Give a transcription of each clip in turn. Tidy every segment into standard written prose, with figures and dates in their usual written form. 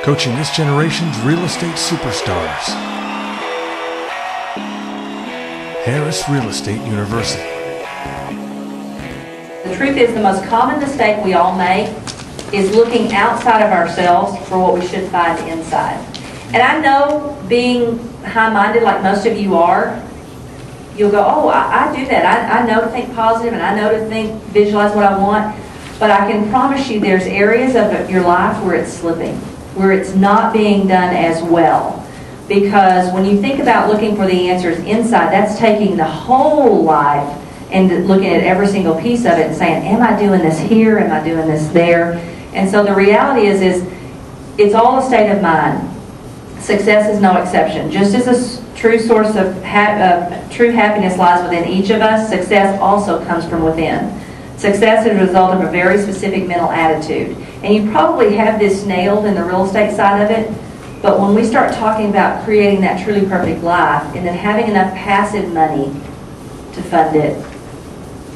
coaching this generation's real estate superstars. Harris Real Estate University. The truth is, the most common mistake we all make is looking outside of ourselves for what we should find inside. And I know, being high-minded like most of you are, you'll go, oh, I do that. I know to think positive, and I know to visualize what I want. But I can promise you there's areas of your life where it's slipping, where it's not being done as well. Because when you think about looking for the answers inside, that's taking the whole life and looking at every single piece of it and saying, am I doing this here? Am I doing this there? And so the reality is it's all a state of mind. Success is no exception. Just as a true source of true happiness lies within each of us, success also comes from within. Success is a result of a very specific mental attitude. And you probably have this nailed in the real estate side of it, but when we start talking about creating that truly perfect life and then having enough passive money to fund it,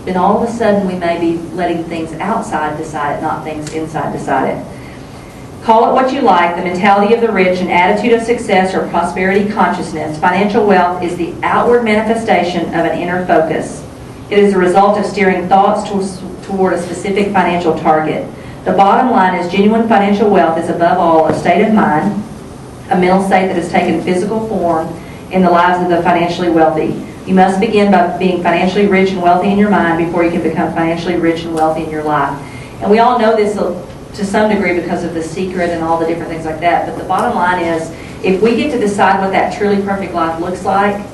then all of a sudden we may be letting things outside decide it, not things inside decide it. Call it what you like, the mentality of the rich, an attitude of success or prosperity consciousness. Financial wealth is the outward manifestation of an inner focus. It is a result of steering thoughts toward a specific financial target. The bottom line is genuine financial wealth is above all a state of mind, a mental state that has taken physical form in the lives of the financially wealthy. You must begin by being financially rich and wealthy in your mind before you can become financially rich and wealthy in your life. And we all know this to some degree because of The Secret and all the different things like that. But the bottom line is, if we get to decide what that truly perfect life looks like,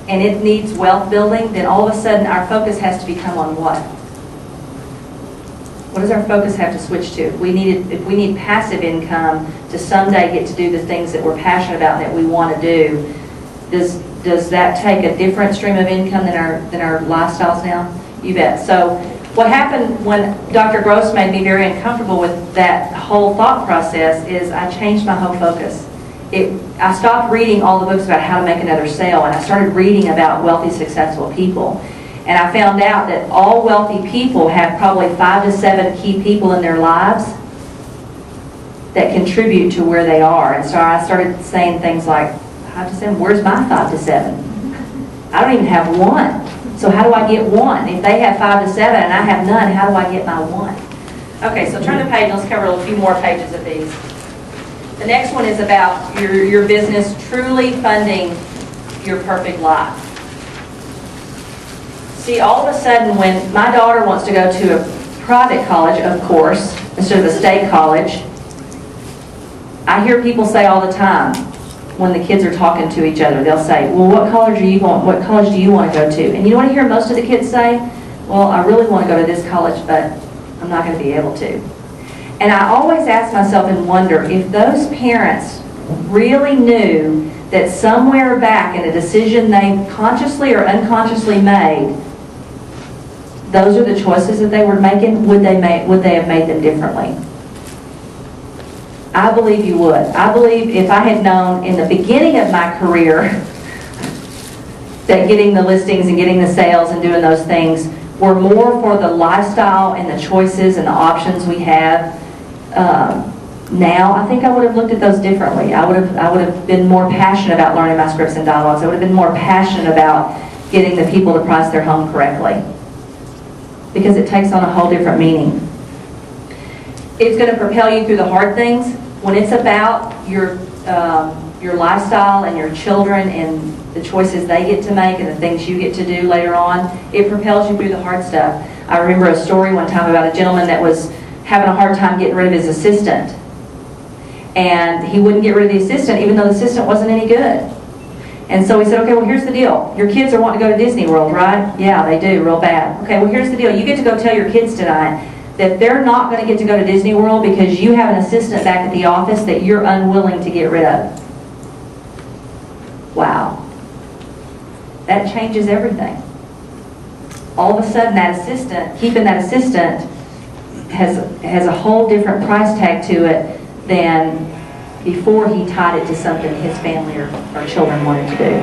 and it needs wealth building, then all of a sudden our focus has to become on what? What does our focus have to switch to? If we need passive income to someday get to do the things that we're passionate about and that we want to do, does that take a different stream of income than our lifestyles now? You bet. So what happened when Dr. Gross made me very uncomfortable with that whole thought process is I changed my whole focus. I stopped reading all the books about how to make another sale, and I started reading about wealthy, successful people. And I found out that all wealthy people have probably 5 to 7 key people in their lives that contribute to where they are. And so I started saying things like, 5 to 7, where's my 5 to 7? I don't even have one. So how do I get one? If they have 5 to 7 and I have none, how do I get my one? Okay, so turn the page. Let's cover a few more pages of these. The next one is about your business truly funding your perfect life. See, all of a sudden when my daughter wants to go to a private college, of course, instead of a state college, I hear people say all the time when the kids are talking to each other, they'll say, well, what college do you want to go to? And you know what I hear most of the kids say? Well, I really want to go to this college, but I'm not going to be able to. And I always ask myself and wonder if those parents really knew that somewhere back in a decision they consciously or unconsciously made, those are the choices that they were making, would they have made them differently? I believe you would. I believe if I had known in the beginning of my career that getting the listings and getting the sales and doing those things were more for the lifestyle and the choices and the options we have now, I think I would have looked at those differently. I would have been more passionate about learning my scripts and dialogues. I would have been more passionate about getting the people to price their home correctly, because it takes on a whole different meaning. It's going to propel you through the hard things. When it's about your lifestyle and your children and the choices they get to make and the things you get to do later on, it propels you through the hard stuff. I remember a story one time about a gentleman that was having a hard time getting rid of his assistant. And he wouldn't get rid of the assistant even though the assistant wasn't any good. And so he said, okay, well, here's the deal. Your kids are wanting to go to Disney World, right? Yeah, they do, real bad. Okay, well, here's the deal. You get to go tell your kids tonight that they're not going to get to go to Disney World because you have an assistant back at the office that you're unwilling to get rid of. Wow. That changes everything. All of a sudden, that assistant, keeping that assistant, has a whole different price tag to it than before he tied it to something his family or children wanted to do.